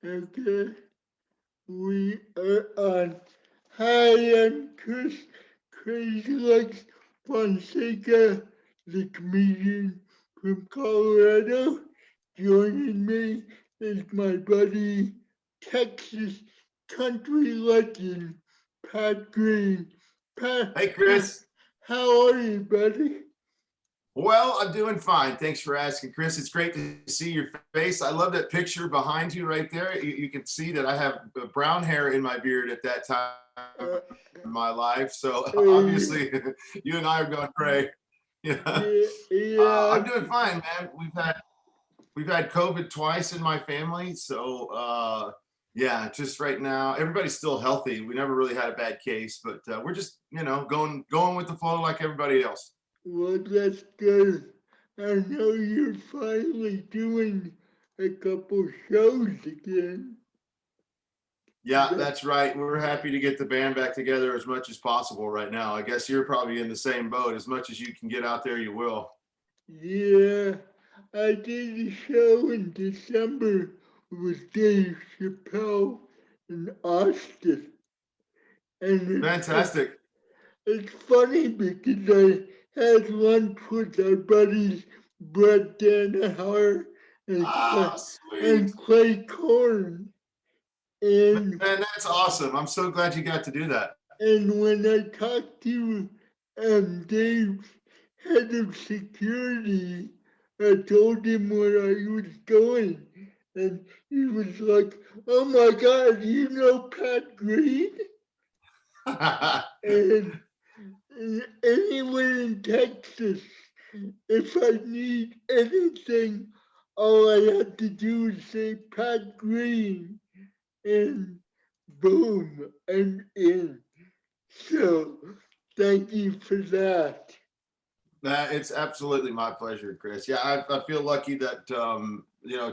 Okay, we are on. Hi, I'm Chris. Crazy Legs Fonseca, the comedian from Colorado. Joining me is my buddy, Texas country legend, Pat Green. Pat, Hey, Chris. how are you, buddy? Well, I'm doing fine. Thanks for asking, Chris. It's great to see your face. I love that picture behind you right there. You can see that I have brown hair in my beard at that time Uh, in my life. So uh, obviously, you and I are going gray. Yeah, yeah, yeah, I'm doing fine, man. We've had COVID twice in my family, so yeah, just right now everybody's still healthy. We never really had a bad case, but we're just going with the flow like everybody else. well, that's good. I know you're finally doing a couple shows again. Yeah, That, that's right. We're happy to get the band back together as much as possible right now. I guess you're probably in the same boat. As much as you can get out there, you will. yeah, I did a show in December with Dave Chappelle in Austin, and Fantastic. it's funny because I had lunch with our buddies Brett Danaher and Ah, sweet. Clay Corn, and Man, that's awesome. I'm so glad you got to do that. when I talked to Dave's head of security, I told him where I was going, and he was like, "Oh my God, you know Pat Green?" And anywhere in Texas, if I need anything, all I have to do is say Pat Green, and boom, I'm in. So, thank you for that. That it's absolutely my pleasure, Chris. Yeah, I feel lucky that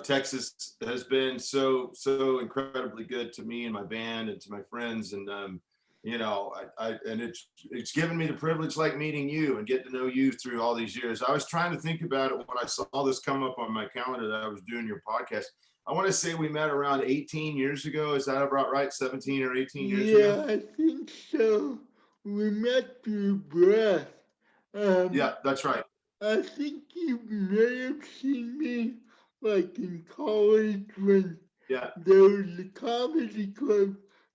Texas has been so incredibly good to me and my band and to my friends, and I and it's given me the privilege like meeting you and getting to know you through all these years. I was trying to think about it when I saw this come up on my calendar that I was doing your podcast. I want to say we met around 18 years ago. Is that about right? 17 or 18 years ago? Yeah, I think so. We met through breath. Um, Yeah, that's right. I think you may have seen me like in college when Yeah, there was a comedy club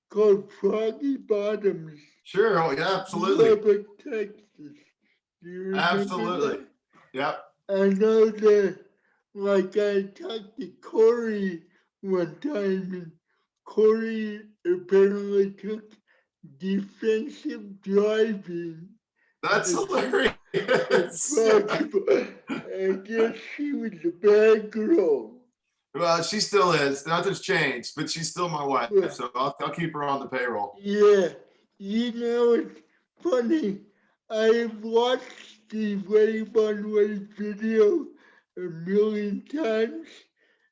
called Froggy Bottoms, sure. Oh, yeah, absolutely. Lubbock, Texas. Do you remember Absolutely. that? Yep. I know that, like, I talked to Corey one time, and Corey apparently took defensive driving That's at, at hilarious. Froggy Bottoms. I guess she was a bad girl. Well, she still is. Nothing's changed, but she's still my wife, Well, so I'll keep her on the payroll. yeah, you know, it's funny. I've watched the Wave on Wave video a million times.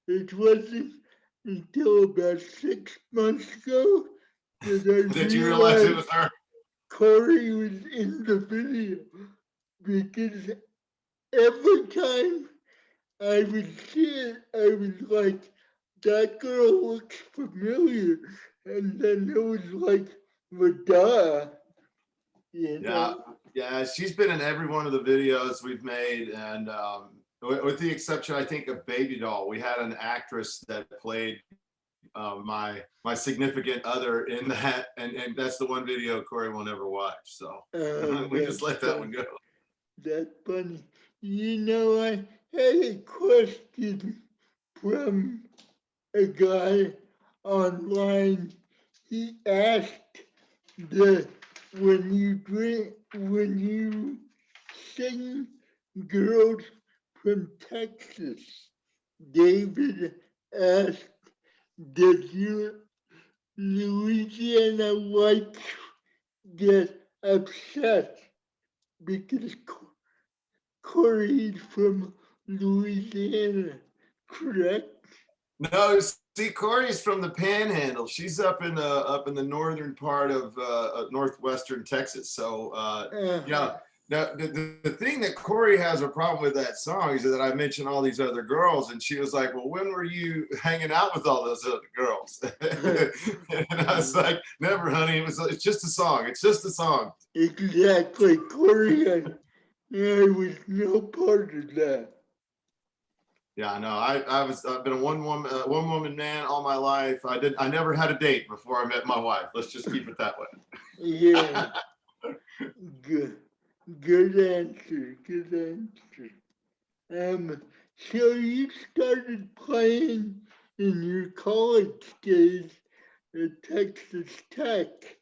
It wasn't until about 6 months ago that I Did you realize it realized was her? Corey was in the video because every time I would see it, I was like, that girl looks familiar. And then it was like, well, duh, you Yeah, know? yeah. She's been in every one of the videos we've made, and with the exception, I think, of Baby Doll. We had an actress that played my significant other in that, and that's the one video Corey will never watch. So we just That's let that one fun. go. That's funny. You know, I had a question from a guy online. He asked that when you sing girls from Texas, David asked, did you Louisiana whites get upset because Corey's from Louisiana, correct? No, see, Corey's from the Panhandle. She's up in the northern part of northwestern Texas. So Uh-huh. Now, the thing that Corey has a problem with that song is that I mentioned all these other girls, and she was like, "Well, when were you hanging out with all those other girls?" And I was like, "Never, honey. It's just a song. It's just a song." Exactly, Corey. I was no part of that. Yeah, no, I've been a one woman man all my life. I never had a date before I met my wife. Let's just keep it that way. Yeah, good, good answer. Good answer. So you started playing in your college days at Texas Tech.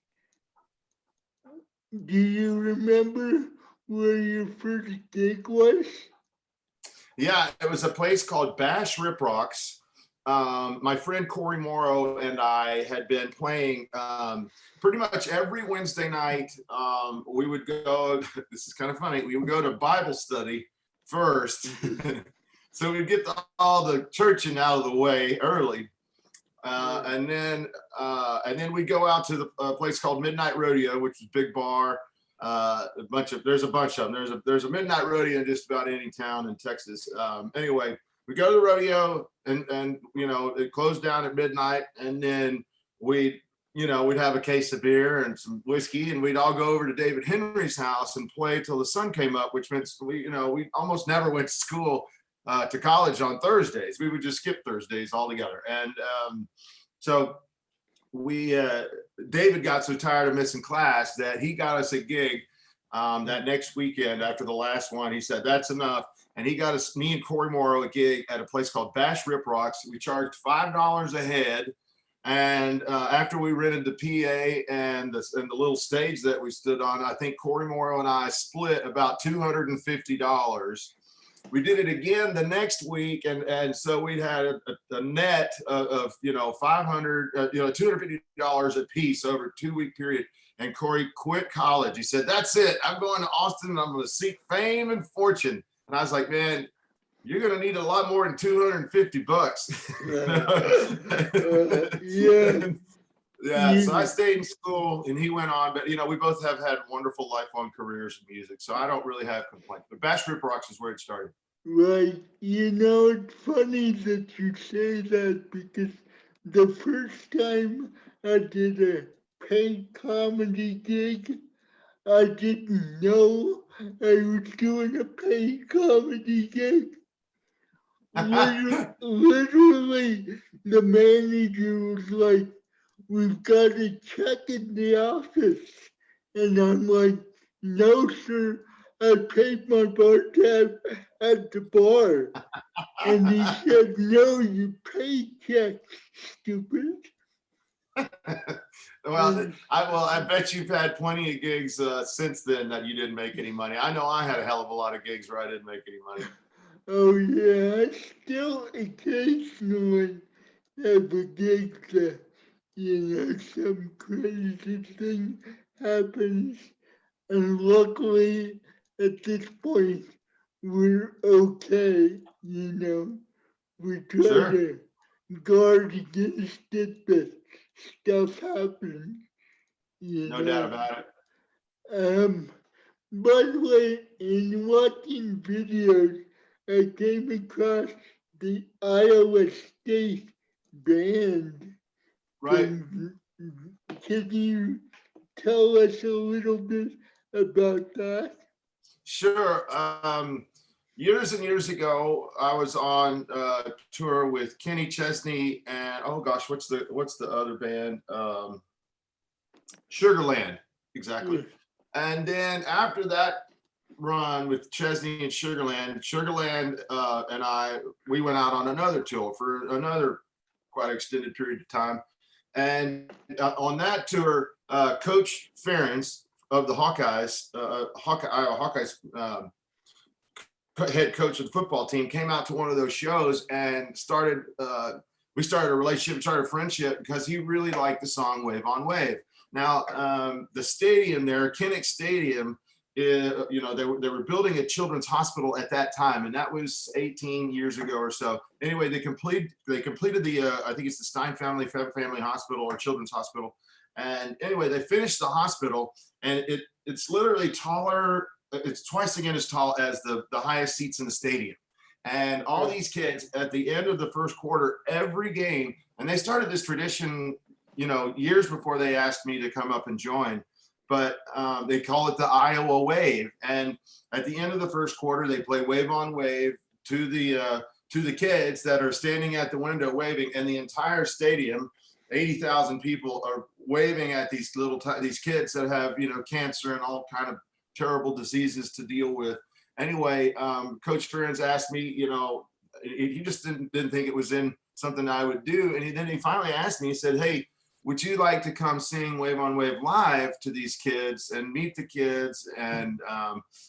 Do you remember where your first gig was? Yeah, it was a place called Bash Rip Rocks. My friend Corey Morrow and I had been playing pretty much every Wednesday night. We would go, this is kind of funny, we would go to Bible study first. So we'd get all the churching out of the way early. And then we go out to the place called Midnight Rodeo, which is a big bar. There's a bunch of them. There's a midnight rodeo in just about any town in Texas. Anyway, we go to the rodeo and it closed down at midnight, and then we'd have a case of beer and some whiskey, and we'd all go over to David Henry's house and play till the sun came up, which meant we almost never went to school to college on Thursdays. We would just skip Thursdays altogether. And so David got so tired of missing class that he got us a gig that next weekend after the last one. He said, "That's enough." And he got me and Corey Morrow a gig at a place called Bash Rip Rocks. We charged $5 a head. And after we rented the PA and the little stage that we stood on, I think Corey Morrow and I split about $250. We did it again the next week, and so we had a net of $250 a piece over a 2-week period. And Corey quit college. He said, "That's it. I'm going to Austin and I'm going to seek fame and fortune." And I was like, "Man, you're going to need a lot more than $250." Yeah. Yeah, so I stayed in school and he went on, but we both have had wonderful lifelong careers in music, so I don't really have complaints. But Bash Rip Rocks is where it started. Right. It's funny that you say that because the first time I did a paid comedy gig, I didn't know I was doing a paid comedy gig. Literally, the manager was like, "We've got a check in the office." And I'm like, "No, sir, I paid my bar tab at the bar." And he said, "No, you paid checks, stupid." Well, I bet you've had plenty of gigs since then that you didn't make any money. I know I had a hell of a lot of gigs where I didn't make any money. Oh, yeah, I still occasionally have a gig that, some crazy thing happens. And luckily, at this point, we're okay. We try Sure. to guard against it, but stuff happens. No doubt about it. Um, by the way, in watching videos, I came across the Iowa State band. Right. Can you tell us a little bit about that? Sure. Years and years ago, I was on tour with Kenny Chesney and oh gosh, what's the other band? Sugarland, exactly. And then after that run with Chesney and Sugarland and we went out on another tour for another quite extended period of time. And on that tour, Coach Ferentz of the Hawkeyes, Iowa Hawkeyes head coach of the football team, came out to one of those shows and we started a relationship, started a friendship because he really liked the song Wave on Wave. Now, the stadium there, Kinnick Stadium, they were building a children's hospital at that time, and that was 18 years ago or so. Anyway, they completed the I think it's the Stein Family Hospital or Children's Hospital. And anyway, they finished the hospital, and it's literally taller it's twice again as tall as the highest seats in the stadium. And all these kids at the end of the first quarter, every game, and they started this tradition, years before they asked me to come up and join, but they call it the Iowa Wave. And at the end of the first quarter, they play Wave on Wave to the kids that are standing at the window waving, and the entire stadium, 80,000 people, are waving at these these kids that have cancer and all kind of terrible diseases to deal with. Anyway, Coach Ferentz asked me, he just didn't think it was in something I would do, and then he finally asked me. He said, "Hey, would you like to come sing Wave on Wave live to these kids and meet the kids?" And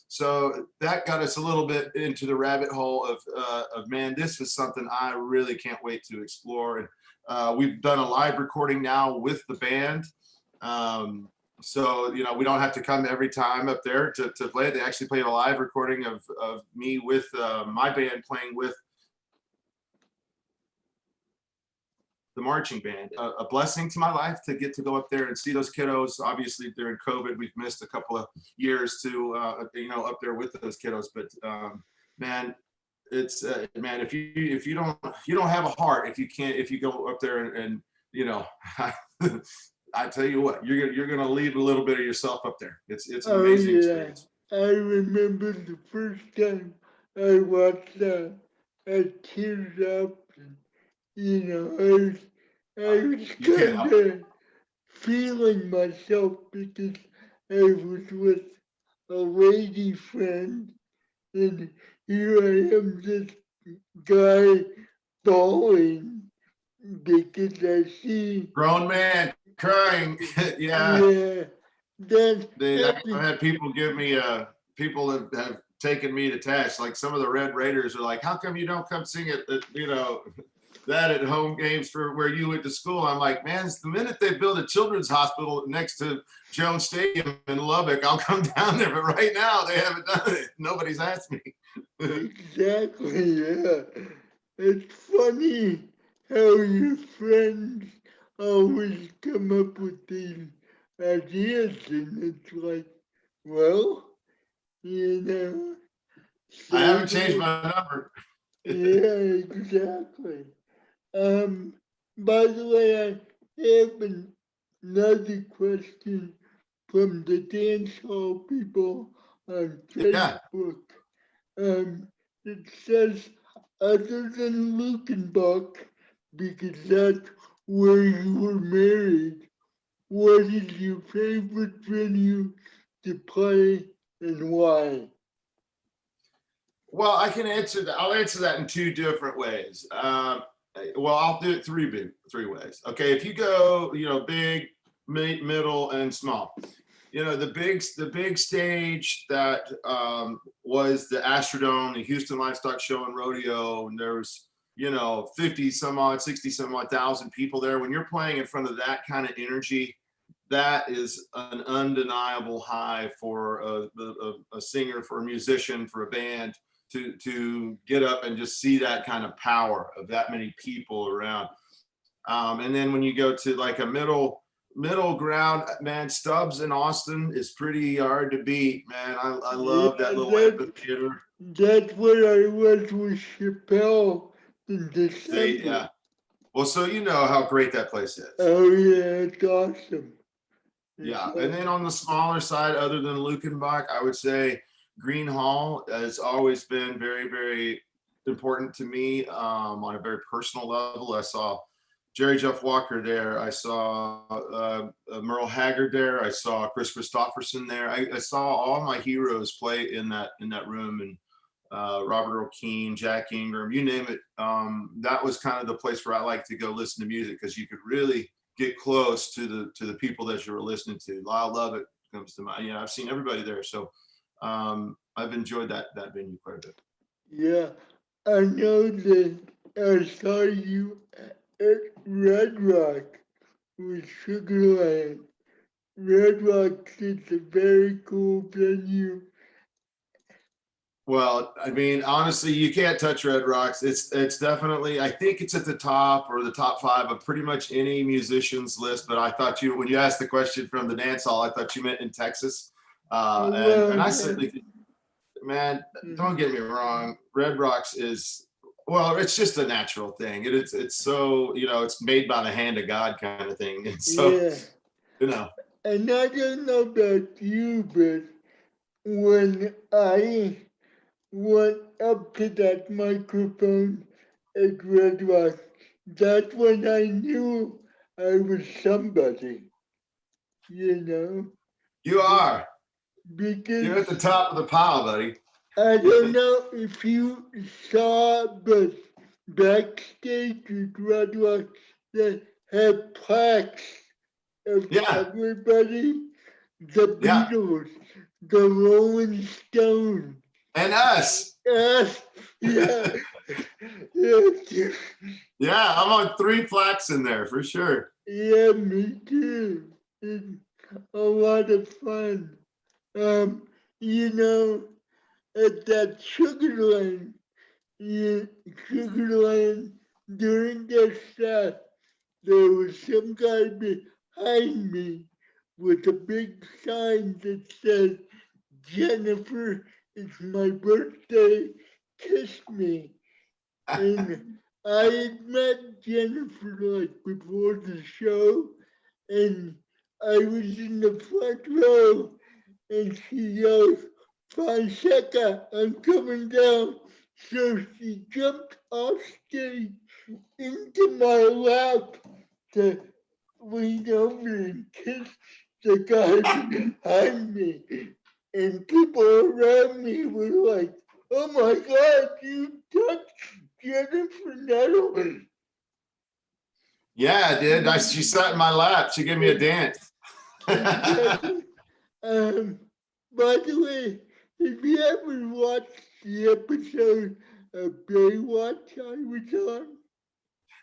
so that got us a little bit into the rabbit hole of man, this is something I really can't wait to explore. And we've done a live recording now with the band. So, we don't have to come every time up there to play. They actually played a live recording of me with my band playing with the marching band. A blessing to my life to get to go up there and see those kiddos. Obviously during COVID, we've missed a couple of years to, up there with those kiddos. But man, it's man, if you don't have a heart, if you go up there and I tell you what, you're gonna leave a little bit of yourself up there. It's an amazing experience. I remember the first time I watched a Tears Up. I was kind of feeling myself because I was with a lady friend, and here I am, this guy bawling because I see grown man crying. Yeah. I've had people give me people have taken me to task. Like some of the Red Raiders are like, "How come you don't come sing it that at home games for where you went to school?" I'm like, man, it's the minute they build a children's hospital next to Jones Stadium in Lubbock, I'll come down there. But right now they haven't done it. Nobody's asked me. Exactly, yeah. It's funny how your friends always come up with these ideas, and it's like, well, I haven't changed my number. Yeah, exactly. By the way, I have another question from the dance hall people on Facebook. It says, other than Lukenbach, because that's where you were married, what is your favorite venue to play and why? Well, I can answer that. I'll answer that in two different ways. Well, I'll do it three ways. Okay, if you go, big, middle, and small. The big stage that was the Astrodome, the Houston Livestock Show and Rodeo, and there was 50 some odd, 60 some odd thousand people there. When you're playing in front of that kind of energy, that is an undeniable high for a singer, for a musician, for a band to get up and just see that kind of power of that many people around. And then when you go to like a middle ground, man, Stubbs in Austin is pretty hard to beat, man. I love that little amphitheater. That's where I was with Chappelle in December. Yeah. Well, so you know how great that place is. Oh yeah, it's awesome. Yeah, and then on the smaller side, other than Lukenbach, I would say Green Hall has always been very, very important to me on a very personal level. I saw Jerry Jeff Walker there. I saw Merle Haggard there. I saw Chris Christopherson there. I saw all my heroes play in that room, and Robert O'Keefe, Jack Ingram, you name it. That was kind of the place where I like to go listen to music, because you could really get close to the people that you were listening to. Lyle Lovett comes to mind. I've seen everybody there, so I've enjoyed that venue quite a bit. Yeah, I know that I saw you at Red Rock with Sugarland. Red Rock is a very cool venue. Well, I mean, honestly, you can't touch Red Rocks. It's definitely, I think it's at the top or the top 5 of pretty much any musician's list. But I thought when you asked the question from the dance hall, I thought you meant in Texas. And I that. certainly think, man, Mm. don't get me wrong, Red Rocks is, well, it's just a natural thing. It's so, it's made by the hand of God kind of thing. And so, Yeah. you know, And I don't know about you, but when I went up to that microphone at Red Rock, that's when I knew I was somebody, you know, you Be- are, you're because at the top of the pile, buddy. I don't know if you saw, but backstage at Red Rock, they have plaques of Yeah, everybody, the yeah. Beatles, the Rolling Stones, And us. us, yeah, yeah, Yeah, I'm on 3 plaques in there for sure. yeah, me too. It's a lot of fun. Um, you know, at that Sugarland, yeah, Sugarland, during their set, there was some guy behind me with a big sign that said, Jennifer, it's my birthday, kiss me. And I had met Jennifer like before the show, and I was in the front row, and she yells, Fonseca, I'm coming down. So she jumped off stage into my lap to lean over and kiss the guy behind me. And people around me were like, oh my God, you touched Jennifer Nettles. Yeah, I did. She sat in my lap. She gave me a dance. Exactly. Um, by the way, have you ever watched the episode of Baywatch I was on?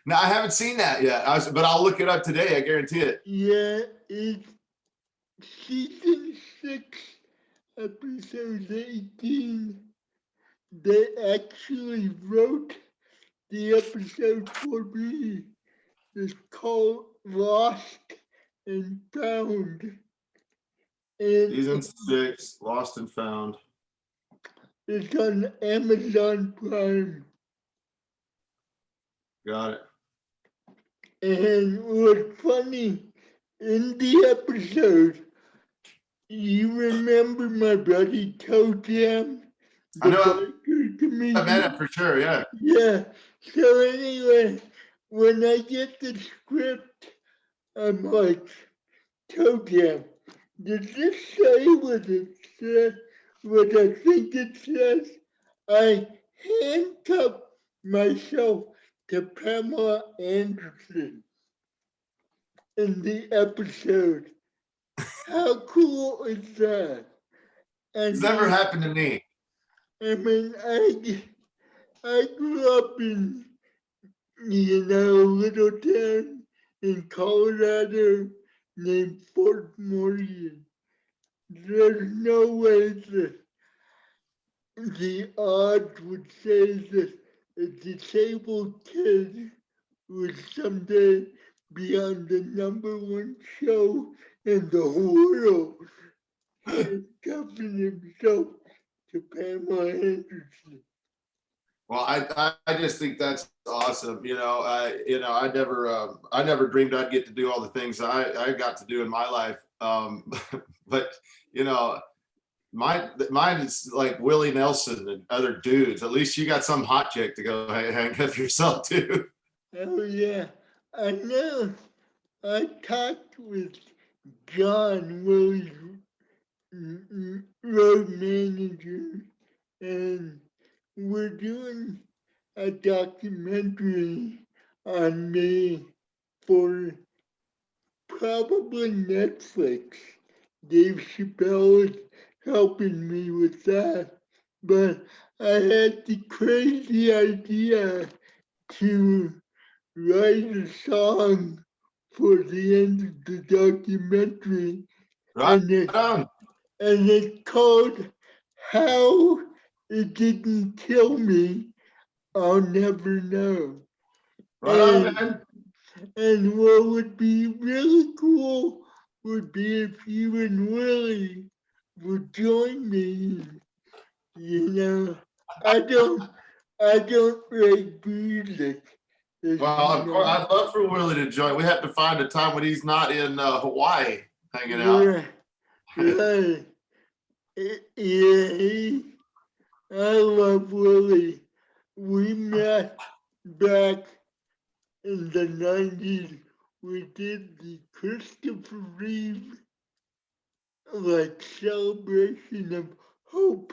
No, I haven't seen that yet. But I'll look it up today. I guarantee it. Yeah, it's season 6, episode 18. They actually wrote the episode for me. It's called Lost and Found. And Season 6, Lost and Found. it's on Amazon Prime. Got it. And what's funny, in the episode, you remember my buddy Toe Jam, I the know biker I met him comedian? for sure. Yeah. Yeah. So anyway, when I get the script, I'm like, Toe Jam, does this say what it says? What I think it says? I handcuffed myself to Pamela Anderson in the episode. How cool is that? It's And never happened to me. I grew up in, a little town in Colorado named Fort Morgan. There's no way that the odds would say that a disabled kid would someday be on the #1 show in the world, handcuffing himself to Pamela Anderson. Well, I just think that's awesome. I never dreamed I'd get to do all the things I got to do in my life. But you know, mine is like Willie Nelson and other dudes. At least you got some hot chick to go hang up yourself to. Oh yeah, I know. I talked with John Willie's road manager, and we're doing a documentary on me for probably Netflix. Dave Chappelle is helping me with that, but I had the crazy idea to write a song for the end of the documentary, Right and it on. and it's called "How It Didn't Kill Me." I'll never know. Right on, And man. and what would be really cool would be if you and Willie would join me. You know, I don't I don't write music, as Well, you of course, know. I'd love for Willie to join. We have to find a time when he's not in Hawaii hanging out. Right, right. Yeah, I love Willie. We met back in the 90s. We did the Christopher Reeve like celebration of hope.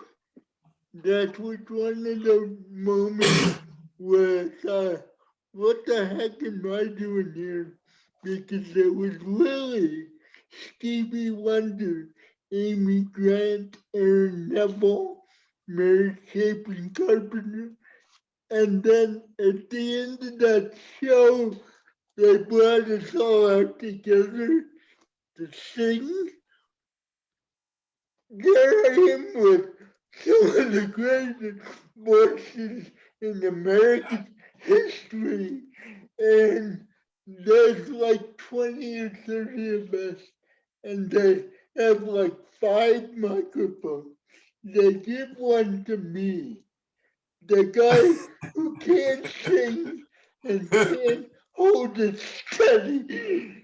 That was one of those moments where I thought, what the heck am I doing here? Because there was Willie, Stevie Wonder, Amy Grant, Aaron Neville, Mary Chapin Carpenter. And then at the end of that show, they brought us all out together to sing. There I am with some of the greatest voices in American history. And there's like 20 or 30 of us, and they have like 5 microphones. They give one to me, the guy who can't sing and can't hold it steady.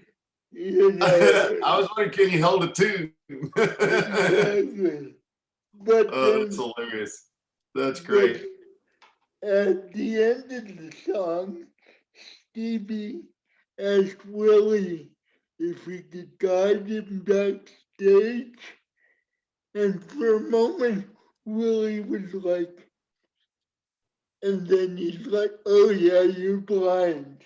You I know, was wondering, can you hold a tune? exactly. But Oh, that's then, hilarious. That's but great. at the end of the song, Stevie asked Willie if he could guide him backstage. And for a moment, Willie was like, and then he's like, oh yeah, you're blind.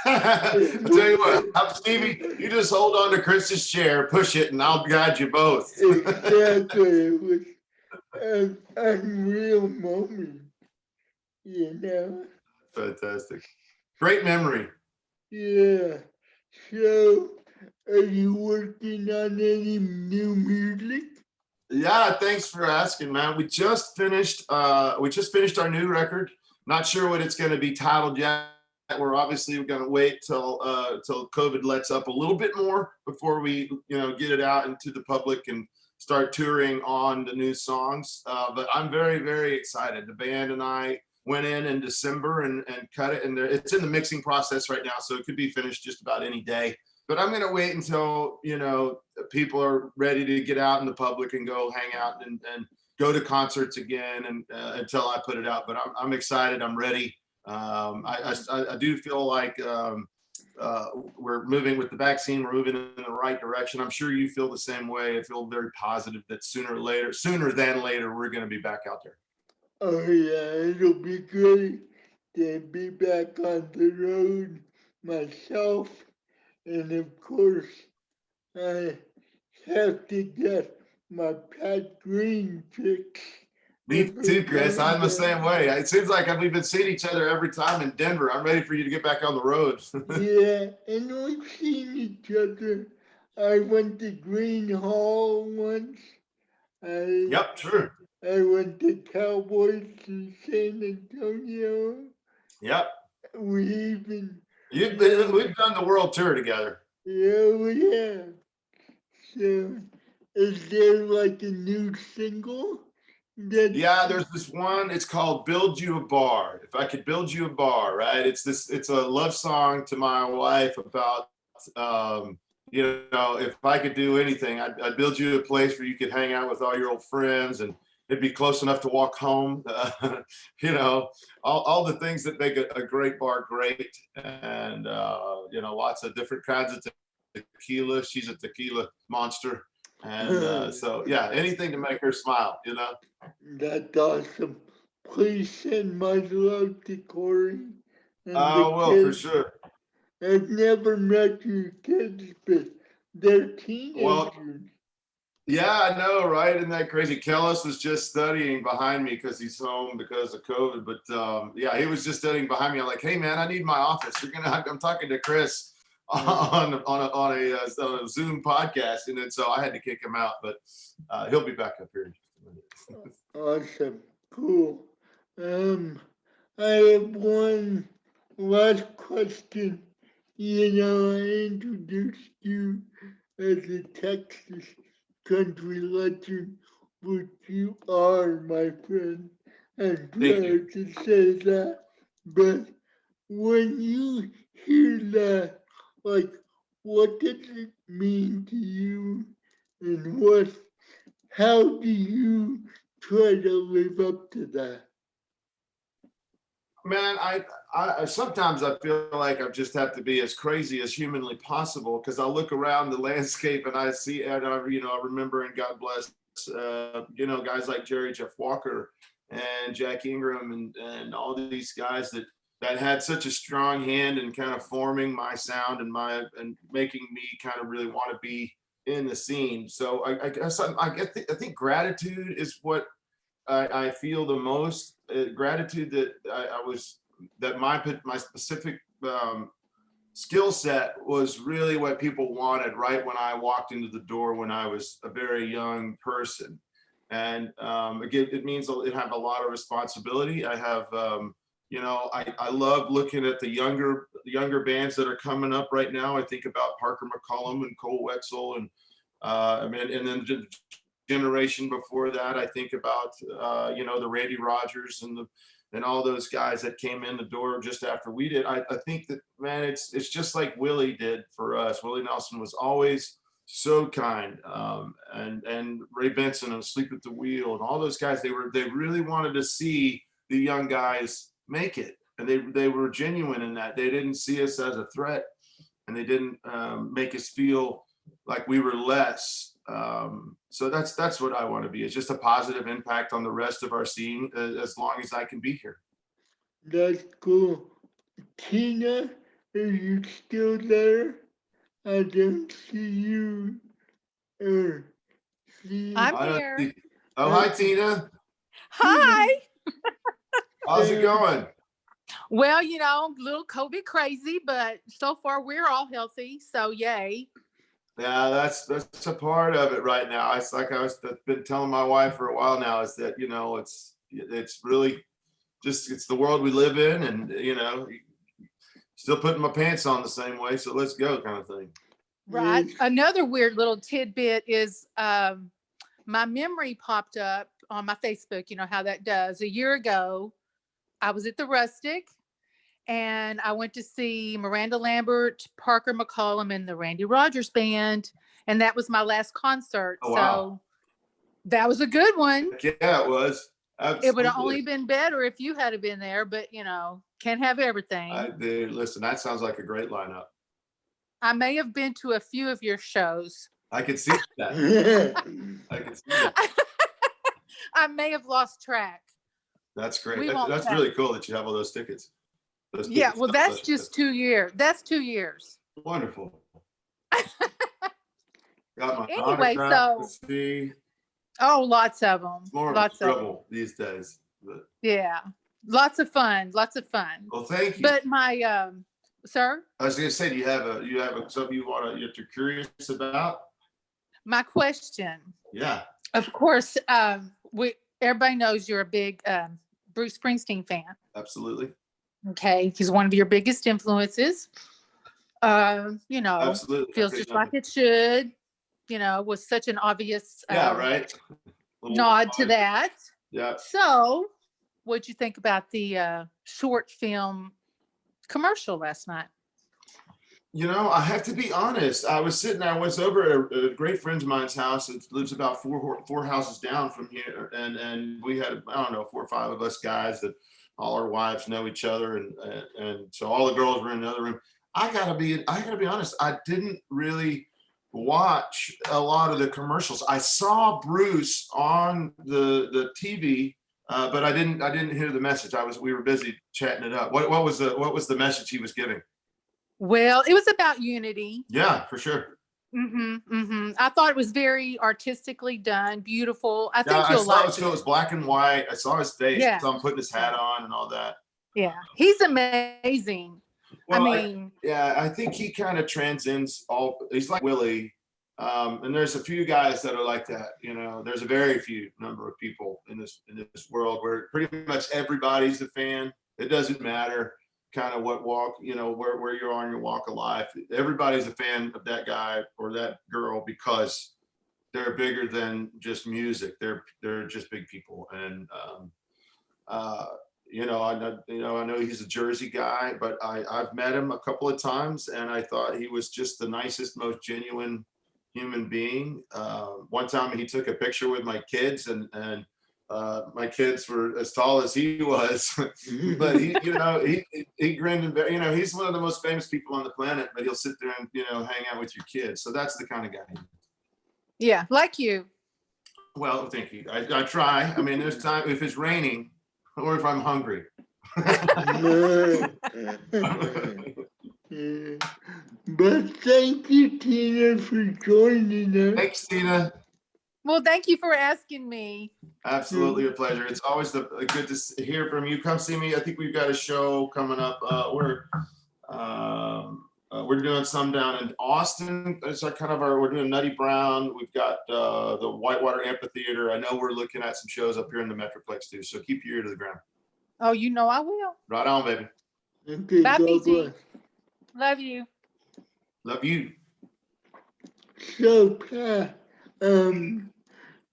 I tell you what, I'm Stevie. You just hold on to Chris's chair, push it, and I'll guide you both. Exactly. It was an unreal moment, you know? Fantastic. Great memory. Yeah. So, are you working on any new music? Yeah, thanks for asking, man. We just finished our new record. Not sure what it's going to be titled yet. We're obviously going to wait till COVID lets up a little bit more before we get it out into the public and start touring on the new songs. But I'm very, very excited. The band and I went in December and cut it, and it's in the mixing process right now, so it could be finished just about any day. But I'm going to wait until people are ready to get out in the public and go hang out and go to concerts again, and until I put it out. But I'm excited. I'm ready. I do feel like we're moving with the vaccine. We're moving in the right direction. I'm sure you feel the same way. I feel very positive that sooner than later, we're going to be back out there. Oh, yeah, it'll be great to be back on the road myself. And of course, I have to get my Pat Green fix Me if I'm too, Chris. going I'm the there. same way. It seems like we've been seeing each other every time in Denver. I'm ready for you to get back on the road. Yeah, and we've seen each other. I went to Green Hall once. I Yep, sure. I went to Cowboys in San Antonio. Yep. We even, We've done the world tour together. yeah, we have. So, is there like a new single that? Yeah, there's this one. It's called "Build You a Bar." If I could build you a bar, right? It's a love song to my wife about, um, if I could do anything, I'd build you a place where you could hang out with all your old friends, and it'd be close enough to walk home. You know, all the things that make a great bar great, and lots of different kinds of tequila. She's a tequila monster. And so, yeah, anything to make her smile. That's awesome. Please send my love to Corey and the Oh, well, for kids. sure. I've never met your kids, but they're Well, teenagers. yeah, I know, right? Isn't that crazy? Kellis was just studying behind me because he's home because of COVID. But yeah, he was just studying behind me. I'm like, hey, man, I need my office. I'm talking to Chris on a Zoom podcast, and then so I had to kick him out. But he'll be back up here in just a minute. Awesome. Cool. I have one last question. I introduced you as a Texas country legend, which you are, my friend. I'm Thank you. proud to say that. But when you hear that, like, what does it mean to you, and how do you try to live up to that? Man, I sometimes I feel like I just have to be as crazy as humanly possible because I look around the landscape and I see, and I remember, and God bless, guys like Jerry Jeff Walker and Jack Ingram and all these guys that had such a strong hand in kind of forming my sound and making me kind of really want to be in the scene. So I guess I think gratitude is what I feel the most gratitude that that my specific skill set was really what people wanted right when I walked into the door when I was a very young person. And again, it means it have a lot of responsibility. I have, I love looking at the younger bands that are coming up right now. I think about Parker McCollum and Cole Wetzel and and then generation before that. I think about the Randy Rogers and all those guys that came in the door just after we did. I think that, man, it's just like Willie did for us. Willie Nelson was always so kind, and Ray Benson and Sleep at the Wheel and all those guys. They really wanted to see the young guys make it, and they were genuine in that. They didn't see us as a threat, and they didn't make us feel like we were less. So that's what I want to be. It's just a positive impact on the rest of our scene as long as I can be here. That's cool. Tina, are you still there? I don't see you or see. I'm I don't here. think. Oh, hi, Tina. Hi. How's it going? Well, a little COVID crazy, but so far we're all healthy. So yay. Yeah, that's a part of it right now. It's like I've been telling my wife for a while now is that, it's really just, it's the world we live in, and, still putting my pants on the same way. So let's go, kind of thing. Right. Another weird little tidbit is my memory popped up on my Facebook. You know how that does. A year ago, I was at the Rustic and I went to see Miranda Lambert, Parker McCollum, and the Randy Rogers Band. And that was my last concert. Oh, wow. So that was a good one. Yeah, it was. Absolutely. It would have only been better if you had been there, but can't have everything. Listen, that sounds like a great lineup. I may have been to a few of your shows. I can see that. I can see that. I may have lost track. That's great. That's really cool that you have all those tickets. Yeah, well, that's just 2 years. That's 2 years. Wonderful. Got my anyway, autograph to see. Oh, lots of them. It's more of trouble these days. But. Yeah, lots of fun. Well, thank you. But my sir, I was going to say, do you have something you're curious about? My question. Yeah. Of course, everybody knows you're a big Bruce Springsteen fan. Absolutely. Okay, he's one of your biggest influences. Absolutely. Feels just like it should. Was such an obvious right. nod to that. Yeah. So, what'd you think about the short film commercial last night? I have to be honest. I was over at a great friend of mine's house. It lives about four houses down from here, and we had, I don't know, 4 or 5 of us guys that all our wives know each other, and so all the girls were in the other room. I gotta be honest. I didn't really watch a lot of the commercials. I saw Bruce on the TV, but I didn't hear the message. We were busy chatting it up. What was the message he was giving? Well, it was about unity. Yeah, for sure. I thought it was very artistically done, beautiful. I think you'll like it. It was black and white. I saw his face. Yeah. I saw him putting his hat on and all that. Yeah, he's amazing. Well, I think he kind of transcends all. He's like Willie, and there's a few guys that are like that. There's a very few number of people in this world where pretty much everybody's a fan. It doesn't matter kind of what walk, where you're on your walk of life. Everybody's a fan of that guy or that girl because they're bigger than just music. They're just big people. And I know he's a Jersey guy, but I've met him a couple of times, and I thought he was just the nicest, most genuine human being. One time he took a picture with my kids, and my kids were as tall as he was, but he grinned and he's one of the most famous people on the planet, but he'll sit there and hang out with your kids. So that's the kind of guy. Yeah, like you. Well, thank you. I try. I mean, there's time if it's raining or if I'm hungry. But thank you, Tina, for joining us. Thanks, Tina. Well, thank you for asking me. Absolutely a pleasure. It's always good to hear from you. Come see me. I think we've got a show coming up. We're doing some down in Austin. It's we're doing Nutty Brown. We've got the Whitewater Amphitheater. I know we're looking at some shows up here in the Metroplex too. So keep your ear to the ground. Oh, I will. Right on, baby. Okay, Bye, God PG. bless. Love you. Love you. So, Pat,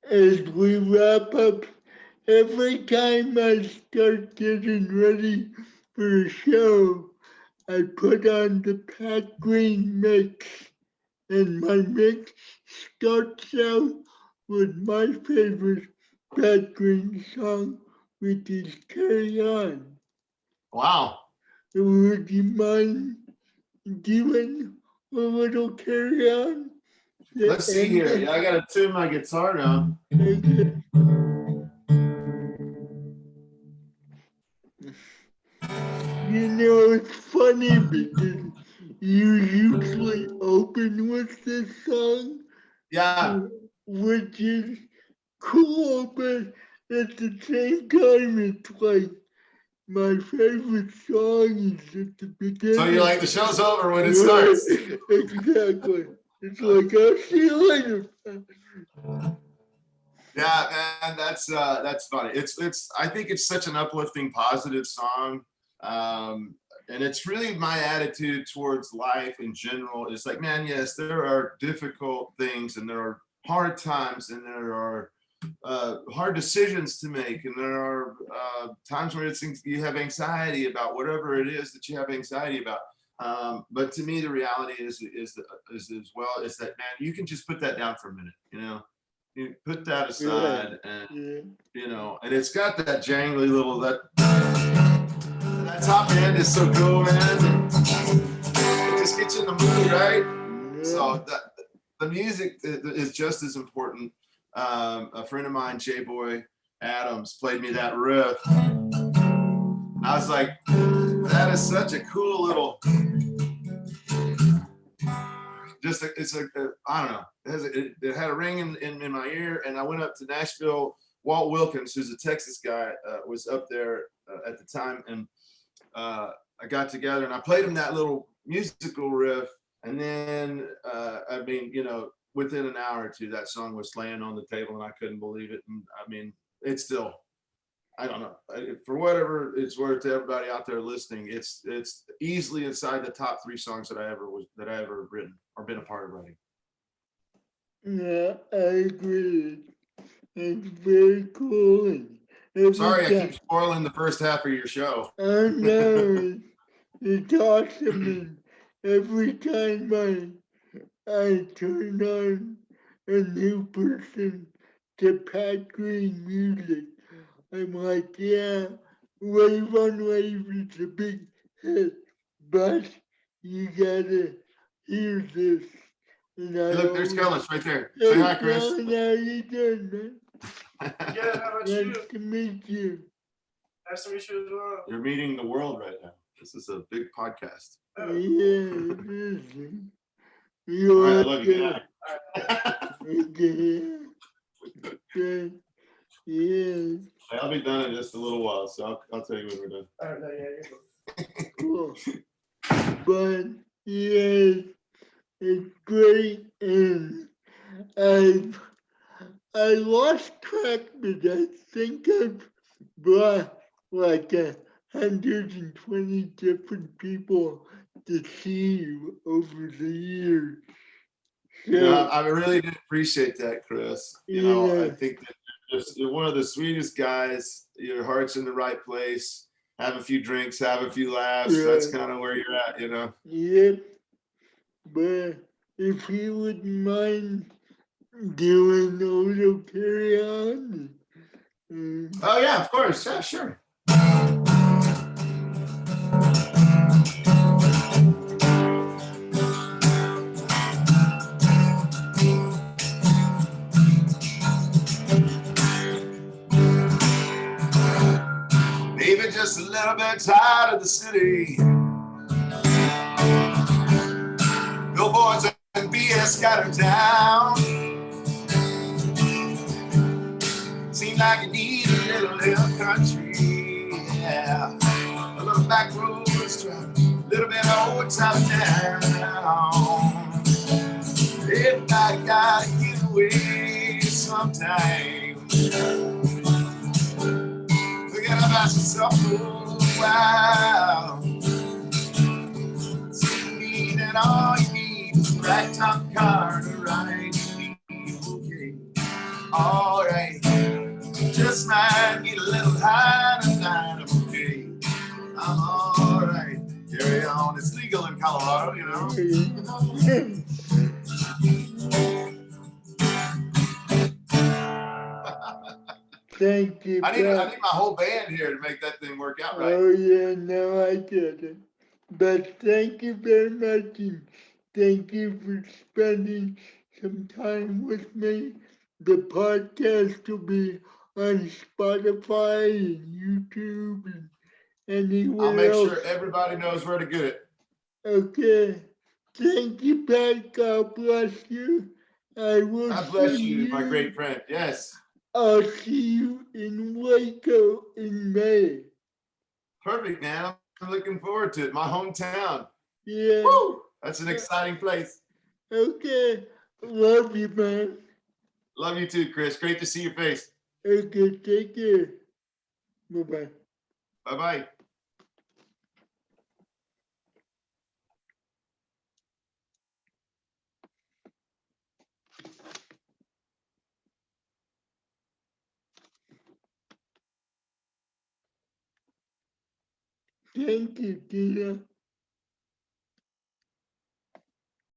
as we wrap up, every time I start getting ready for a show, I put on the Pat Green mix, and my mix starts out with my favorite Pat Green song, which is Carry On. Wow. Would you mind doing a little Carry On? Let's see here. Yeah, I got to tune my guitar down. Okay. It's funny because you usually open with this song, Yeah. which is cool, but at the same time, it's like my favorite song is at the beginning. So you're like, the show's over when it starts. Exactly. It's like, I'll see you later. Yeah, man, that's funny. I think it's such an uplifting, positive song. And it's really my attitude towards life in general. It's like, man, yes, there are difficult things and there are hard times and there are hard decisions to make, and there are times where you have anxiety about whatever it is that you have anxiety about. But to me, the reality is as well is that, man, you can just put that down for a minute, you put that aside, and and it's got that jangly little that top end is so cool, man. It just gets you in the mood, right? So the music is just as important. A friend of mine, J-Boy Adams, played me that riff. I was like, that is such a cool little. I don't know. It had a ring in my ear, and I went up to Nashville. Walt Wilkins, who's a Texas guy, was up there at the time, and I got together and I played him that little musical riff, and then within an hour or two, that song was laying on the table, and I couldn't believe it. And I mean, it's still, I don't know, for whatever it's worth to everybody out there listening, it's easily inside the top 3 songs that I ever written or been a part of writing. Yeah, I agree. It's very cool. Sorry, I keep spoiling the first half of your show. I know. It's awesome. And every time I turn on a new person to Pat Green music, I'm like, yeah, Wave on Wave is a big hit, but you gotta hear this. And Hey, look, there's Kellis right there. Say hi, Chris. How you doing, man? Yeah, how about you? Nice to meet you. Nice to meet you as well. You're meeting the world right now. This is a big podcast. Oh, Yeah, it is. All right, I love you. Okay. Okay. Yeah. I'll be done in just a little while, so I'll tell you when we're done. Oh, no, yeah, Cool. But yeah, it's great, and I lost track, but I think I've brought like 120 different people to see you over the years. So, I really do appreciate that, Chris. I yeah, think that you're one of the sweetest guys. Your heart's in the right place. Have a few drinks, have a few laughs. That's yeah, kind of where you're at. yep. But if you wouldn't mind doing a little carry on, Oh yeah, of course. Yeah, sure. Maybe just a little bit tired of the city. Billboards and BS got her down. Seems like you need a little country. Yeah. A little back roads drive, a little bit of old town down. Everybody gotta get away sometime. Forget about yourself for a while. So you need and all you need is the right top car to ride. Okay, all right. Just might get a little high tonight. I'm okay. I'm all right. Carry on. It's legal in Colorado. thank you, I need Pat. my whole band here to make that thing work out right. Oh yeah, no, I get it. But thank you very much, and thank you for spending some time with me. The podcast will be on Spotify and YouTube and I'll anywhere make else. sure everybody knows where to get it. Okay. Thank you, Pat. God bless you. I will God bless see you, my you. great friend. Yes. I'll see you in Waco in May. Perfect, man. I'm looking forward to it. My hometown. Yeah. Woo! That's an exciting place. Okay. Love you, man. Love you too, Chris. Great to see your face. Okay, take care. Bye-bye. Bye-bye. Thank you, Tina.